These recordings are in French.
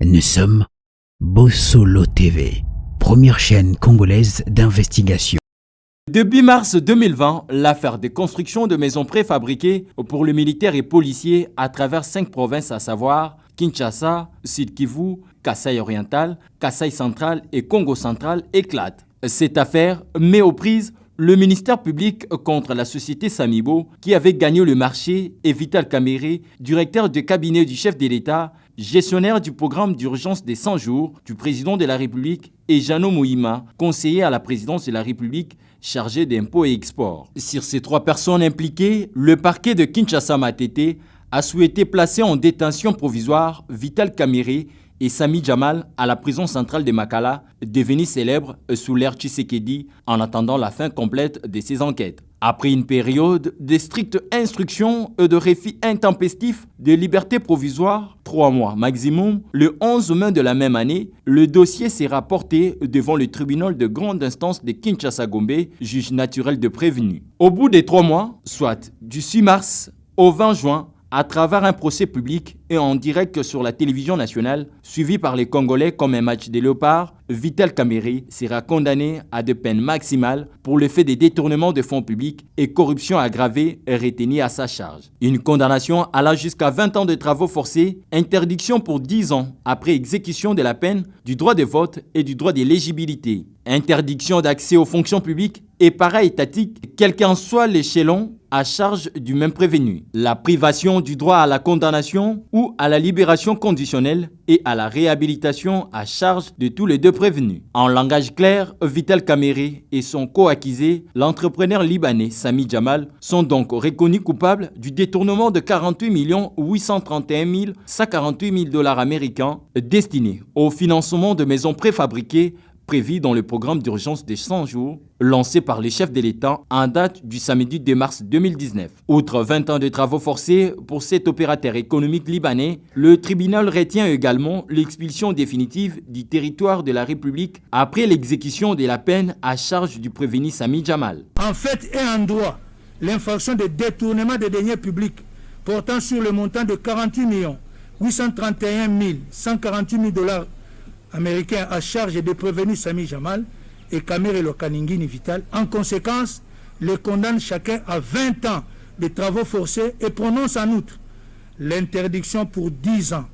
Nous sommes Bossolo TV, première chaîne congolaise d'investigation. Depuis mars 2020, l'affaire des constructions de maisons préfabriquées pour les militaires et policiers à travers 5 provinces, à savoir Kinshasa, Sud Kivu, Kasaï oriental, Kasaï central et Congo central, éclate. Cette affaire met aux prises le ministère public contre la société Samibo qui avait gagné le marché et Vital Kamerhe, directeur de cabinet du chef de l'État, gestionnaire du programme d'urgence des 100 jours du président de la République, et Jeannot Mouhima, conseiller à la présidence de la République chargé d'impôts et exports. Sur ces 3 personnes impliquées, le parquet de Kinshasa Matete a souhaité placer en détention provisoire Vital Kamerhe et Sami Jamal à la prison centrale de Makala, devenue célèbre sous l'ère Tshisekedi en attendant la fin complète de ces enquêtes. Après une période de strictes instructions et de refus intempestifs de liberté provisoire, 3 mois maximum, le 11 mai de la même année, le dossier sera porté devant le tribunal de grande instance de Kinshasa-Gombe, juge naturel de prévenu. Au bout des 3 mois, soit du 6 mars au 20 juin, à travers un procès public et en direct sur la télévision nationale, suivi par les Congolais comme un match des léopards, Vital Kamerhe sera condamné à de peines maximales pour le fait des détournements de fonds publics et corruption aggravée retenue à sa charge. Une condamnation allant jusqu'à 20 ans de travaux forcés, interdiction pour 10 ans après exécution de la peine, du droit de vote et du droit d'éligibilité, interdiction d'accès aux fonctions publiques et para-étatiques, quel qu'en soit l'échelon à charge du même prévenu. La privation du droit à la condamnation ou à la libération conditionnelle et à la réhabilitation à charge de tous les 2 prévenus. En langage clair, Vital Kamerhe et son co-accusé, l'entrepreneur libanais Sami Jamal, sont donc reconnus coupables du détournement de 48 831 148 000 dollars américains destinés au financement de maisons préfabriquées prévu dans le programme d'urgence des 100 jours lancé par les chefs de l'État en date du samedi 2 mars 2019. Outre 20 ans de travaux forcés pour cet opérateur économique libanais, le tribunal retient également l'expulsion définitive du territoire de la République après l'exécution de la peine à charge du prévenu Sami Jamal. En fait et en droit, l'infraction de détournement des deniers publics portant sur le montant de 48 831 148 000 dollars américains à charge des prévenus Sami Jamal et Kamerhe Lokaningini Vital. En conséquence, les condamne chacun à 20 ans de travaux forcés et prononce en outre l'interdiction pour 10 ans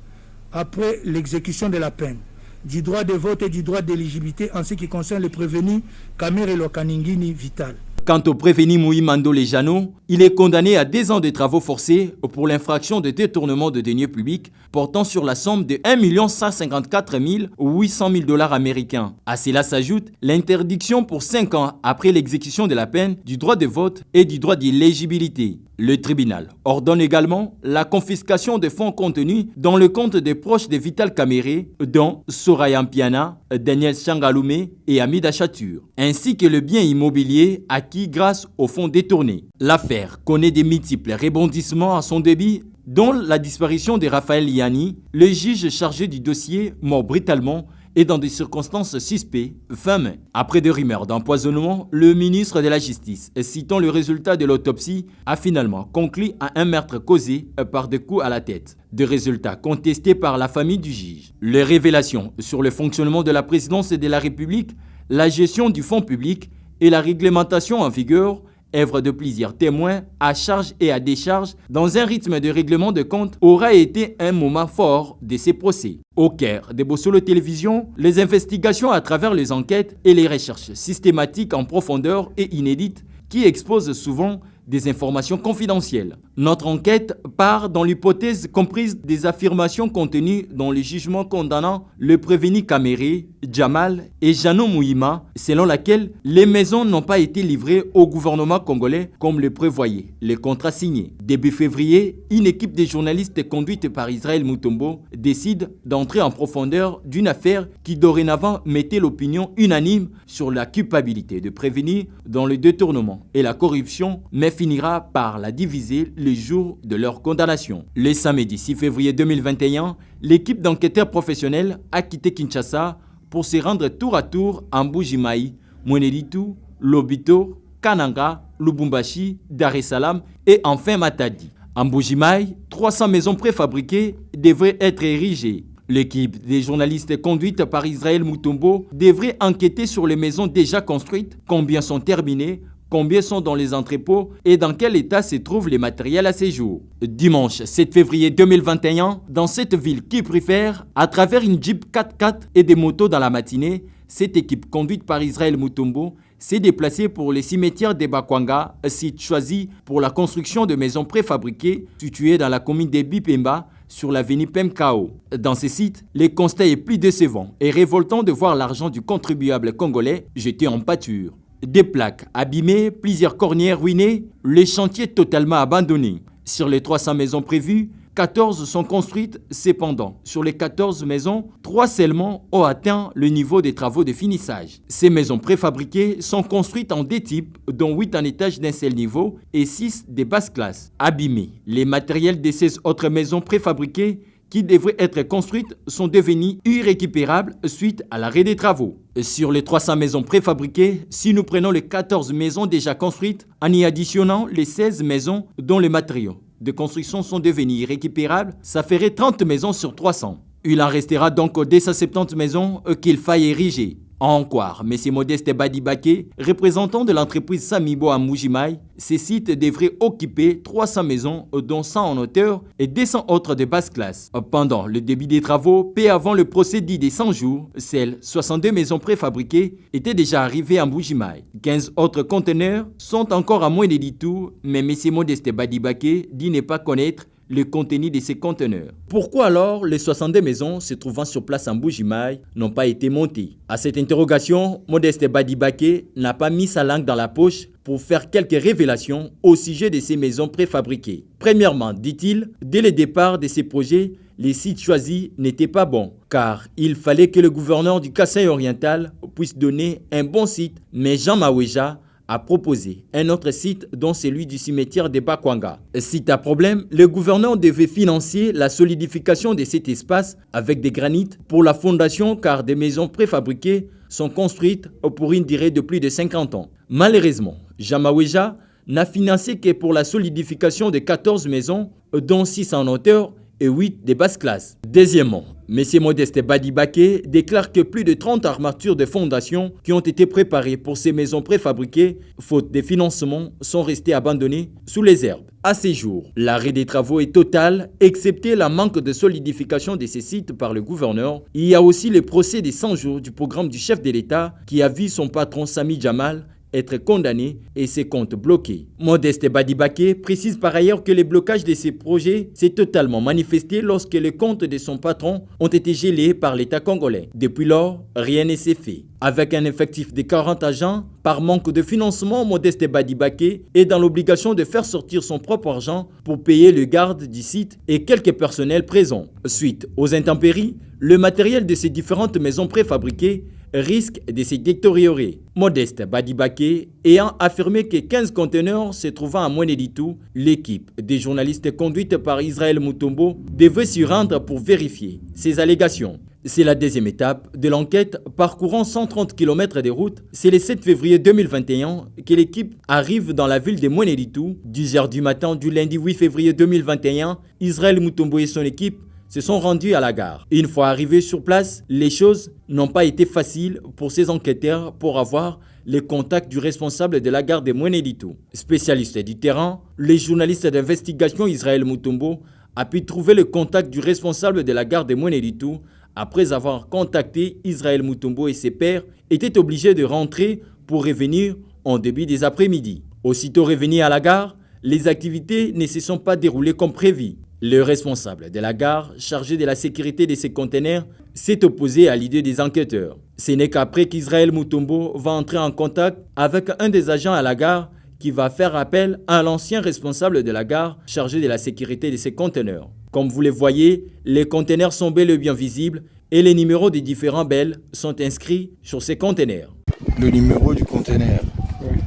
après l'exécution de la peine du droit de vote et du droit d'éligibilité en ce qui concerne les prévenus Kamerhe Lokaningini Vital. Quant au prévenu Mouhima Ndolé Jeannot, il est condamné à 10 ans de travaux forcés pour l'infraction de détournement de deniers publics portant sur la somme de 1 154 800 000 dollars américains. À cela s'ajoute l'interdiction pour 5 ans après l'exécution de la peine du droit de vote et du droit d'éligibilité. Le tribunal ordonne également la confiscation des fonds contenus dans le compte des proches de Vital Kamerhe, dont Soraya Mpiana, Daniel Changalume et Amida Chatur, ainsi que le bien immobilier acquis grâce aux fonds détournés. L'affaire connaît des multiples rebondissements à son début, dont la disparition de Raphaël Yanni, le juge chargé du dossier, mort brutalement et dans des circonstances suspectes fin mai. Après des rumeurs d'empoisonnement, le ministre de la Justice, citant le résultat de l'autopsie, a finalement conclu à un meurtre causé par des coups à la tête. Des résultats contestés par la famille du juge. Les révélations sur le fonctionnement de la présidence de la République, la gestion du fonds public et la réglementation en vigueur, œuvre de plusieurs témoins à charge et à décharge dans un rythme de règlement de compte, aura été un moment fort de ces procès. Au cœur de Bossolo Télévision, les investigations à travers les enquêtes et les recherches systématiques en profondeur et inédites qui exposent souvent des informations confidentielles. Notre enquête part dans l'hypothèse comprise des affirmations contenues dans le jugement condamnant le prévenu Kamerhe, Jamal et Jeannot Mouhima, selon laquelle les maisons n'ont pas été livrées au gouvernement congolais comme le prévoyaient les contrats signés. Début février, une équipe de journalistes conduite par Israël Mutombo décide d'entrer en profondeur d'une affaire qui dorénavant mettait l'opinion unanime sur la culpabilité de prévenus dans le détournement et la corruption, mais finira par la diviser le jour de leur condamnation. Le samedi 6 février 2021, l'équipe d'enquêteurs professionnels a quitté Kinshasa pour se rendre tour à tour en Mbuji-Mayi, Mweneditu, Lobito, Kananga, Lubumbashi, Dar es Salaam et enfin Matadi. En Mbuji-Mayi, 300 maisons préfabriquées devraient être érigées. L'équipe des journalistes conduite par Israël Mutombo devrait enquêter sur les maisons déjà construites, combien sont terminées, combien sont dans les entrepôts et dans quel état se trouvent les matériels à ces jours. Dimanche 7 février 2021, dans cette ville qui préfère, à travers une Jeep 4x4 et des motos dans la matinée, cette équipe conduite par Israël Mutombo s'est déplacée pour les cimetières de Bakwanga, site choisi pour la construction de maisons préfabriquées situées dans la commune de Bipemba sur l'avenue Pemkao. Dans ces sites, les constats est plus décevant et révoltant de voir l'argent du contribuable congolais jeté en pâture. Des plaques abîmées, plusieurs cornières ruinées, les chantiers totalement abandonnés. Sur les 300 maisons prévues, 14 sont construites. Cependant, sur les 14 maisons, 3 seulement ont atteint le niveau des travaux de finissage. Ces maisons préfabriquées sont construites en 2 types, dont 8 en étage d'un seul niveau et 6 de basse classe. Abîmés, les matériels de ces autres maisons préfabriquées qui devraient être construites sont devenues irrécupérables suite à l'arrêt des travaux. Sur les 300 maisons préfabriquées, si nous prenons les 14 maisons déjà construites, en y additionnant les 16 maisons dont les matériaux de construction sont devenus irrécupérables, ça ferait 30 maisons sur 300. Il en restera donc 270 maisons qu'il faille ériger. En croire M. Modeste Badibake, représentant de l'entreprise Samibo à Mujimai, ces sites devraient occuper 300 maisons, dont 100 en hauteur et 200 autres de basse classe. Pendant le début des travaux, peu avant le procès dit des 100 jours, celles 62 maisons préfabriquées étaient déjà arrivées à Mujimai. 15 autres conteneurs sont encore à moins de 10 tours, mais M. Modeste Badibake dit ne pas connaître le contenu de ces conteneurs. Pourquoi alors les 62 maisons se trouvant sur place en Mbuji-Mayi n'ont pas été montées? À cette interrogation, Modeste Badibake n'a pas mis sa langue dans la poche pour faire quelques révélations au sujet de ces maisons préfabriquées. Premièrement, dit-il, dès le départ de ces projets, les sites choisis n'étaient pas bons, car il fallait que le gouverneur du Kasaï oriental puisse donner un bon site, mais Jean Maweja a proposé un autre site, dont celui du cimetière de Bakwanga. Site à problème, le gouverneur devait financer la solidification de cet espace avec des granites pour la fondation, car des maisons préfabriquées sont construites pour une durée de plus de 50 ans. Malheureusement, Jamaweja n'a financé que pour la solidification de 14 maisons, dont 6 en hauteur et 8 de basse classe. Deuxièmement, M. Modeste Badibake déclare que plus de 30 armatures de fondation qui ont été préparées pour ces maisons préfabriquées, faute de financement, sont restées abandonnées sous les herbes. À ces jours, l'arrêt des travaux est total, excepté la manque de solidification de ces sites par le gouverneur. Il y a aussi le procès des 100 jours du programme du chef de l'État qui a vu son patron Sami Jamal être condamné et ses comptes bloqués. Modeste Badibake précise par ailleurs que le blocage de ces projets s'est totalement manifesté lorsque les comptes de son patron ont été gelés par l'État congolais. Depuis lors, rien ne s'est fait. Avec un effectif de 40 agents, par manque de financement, Modeste Badibake est dans l'obligation de faire sortir son propre argent pour payer le garde du site et quelques personnels présents. Suite aux intempéries, le matériel de ces différentes maisons préfabriquées risque de se détériorer. Modeste Badibake ayant affirmé que 15 conteneurs se trouvant à Mweneditu, l'équipe des journalistes conduite par Israël Mutombo devait s'y rendre pour vérifier ces allégations. C'est la deuxième étape de l'enquête parcourant 130 km de route. C'est le 7 février 2021 que l'équipe arrive dans la ville de Mweneditu. 10h du matin du lundi 8 février 2021, Israël Mutombo et son équipe se sont rendus à la gare. Une fois arrivés sur place, les choses n'ont pas été faciles pour ces enquêteurs pour avoir les contacts du responsable de la gare de Mweneditu. Spécialiste du terrain, le journaliste d'investigation Israël Mutombo a pu trouver le contact du responsable de la gare de Mweneditu. Après avoir contacté Israël Mutombo et ses pairs, étaient obligés de rentrer pour revenir en début des après-midi. Aussitôt revenus à la gare, les activités ne se sont pas déroulées comme prévu. Le responsable de la gare, chargé de la sécurité de ces conteneurs, s'est opposé à l'idée des enquêteurs. Ce n'est qu'après qu'Israël Mutombo va entrer en contact avec un des agents à la gare qui va faire appel à l'ancien responsable de la gare chargé de la sécurité de ces conteneurs. Comme vous le voyez, les conteneurs sont bel et bien visibles et les numéros des différents bels sont inscrits sur ces conteneurs. Le numéro du conteneur. Oui.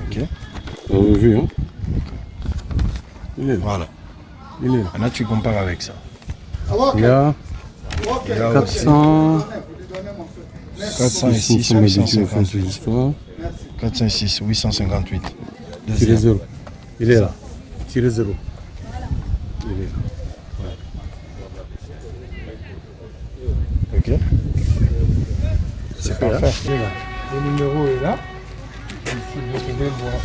Ok. On a vu, hein? Voilà. Maintenant, tu compares avec ça. Il y a 400... 406, 858. 406, 858. Tirez 0. Il est là. Tirez 0. Il est là. Ok. C'est parfait. Le numéro est là. Ici, vous pouvez voir.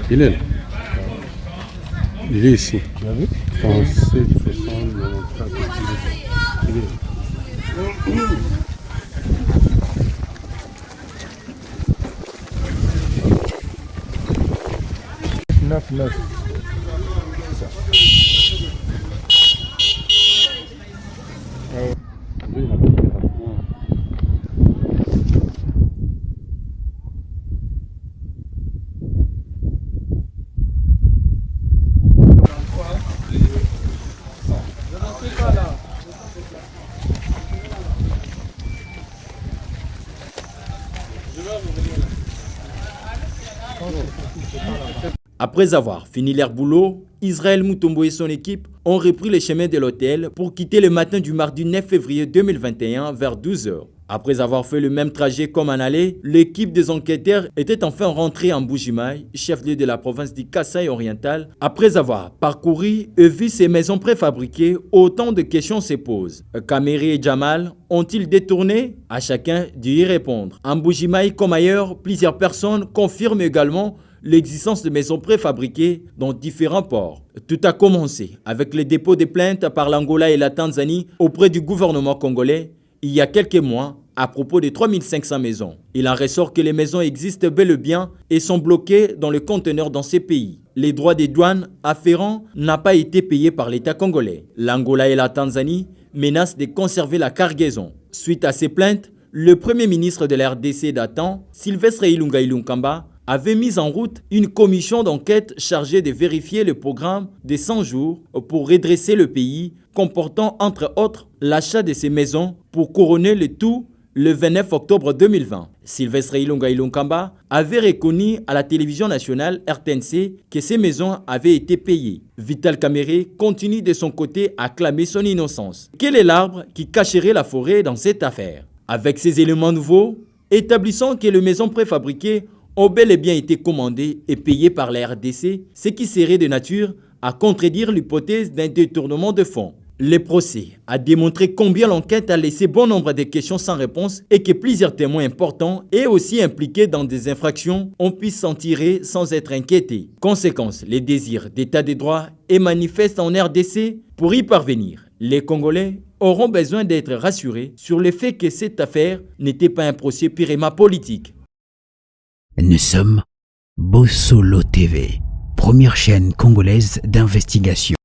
Il est là. Il est ici. Tu as vu? 37, 60, 94. Il est là. 9. Après avoir fini leur boulot, Israël Mutombo et son équipe ont repris le chemin de l'hôtel pour quitter le matin du mardi 9 février 2021 vers 12 h. Après avoir fait le même trajet comme en aller, l'équipe des enquêteurs était enfin rentrée en Mbuji-Mayi, chef-lieu de la province du Kasaï oriental. Après avoir parcouru et vu ces maisons préfabriquées, autant de questions se posent. Kameri et Jamal ont-ils détourné? À chacun d'y répondre. En Mbuji-Mayi comme ailleurs, plusieurs personnes confirment également l'existence de maisons préfabriquées dans différents ports. Tout a commencé avec le dépôt de plaintes par l'Angola et la Tanzanie auprès du gouvernement congolais il y a quelques mois à propos de 3500 maisons. Il en ressort que les maisons existent bel et bien et sont bloquées dans le conteneur dans ces pays. Les droits des douanes afférents n'ont pas été payés par l'État congolais. L'Angola et la Tanzanie menacent de conserver la cargaison. Suite à ces plaintes, le premier ministre de la RDC datant, Sylvestre Ilunga Ilunkamba, avait mis en route une commission d'enquête chargée de vérifier le programme des 100 jours pour redresser le pays, comportant entre autres l'achat de ces maisons pour couronner le tout le 29 octobre 2020. Sylvestre Ilunga Ilunkamba avait reconnu à la télévision nationale RTNC que ces maisons avaient été payées. Vital Kamerhe continue de son côté à clamer son innocence. Quel est l'arbre qui cacherait la forêt dans cette affaire? Avec ces éléments nouveaux, établissant que les maisons préfabriquées ont bel et bien été commandées et payées par la RDC, ce qui serait de nature à contredire l'hypothèse d'un détournement de fonds. Le procès a démontré combien l'enquête a laissé bon nombre de questions sans réponse et que plusieurs témoins importants et aussi impliqués dans des infractions ont pu s'en tirer sans être inquiétés. Conséquence, les désirs d'état de droit est manifeste en RDC. Pour y parvenir, les Congolais auront besoin d'être rassurés sur le fait que cette affaire n'était pas un procès purement politique. Nous sommes Bossolo TV, première chaîne congolaise d'investigation.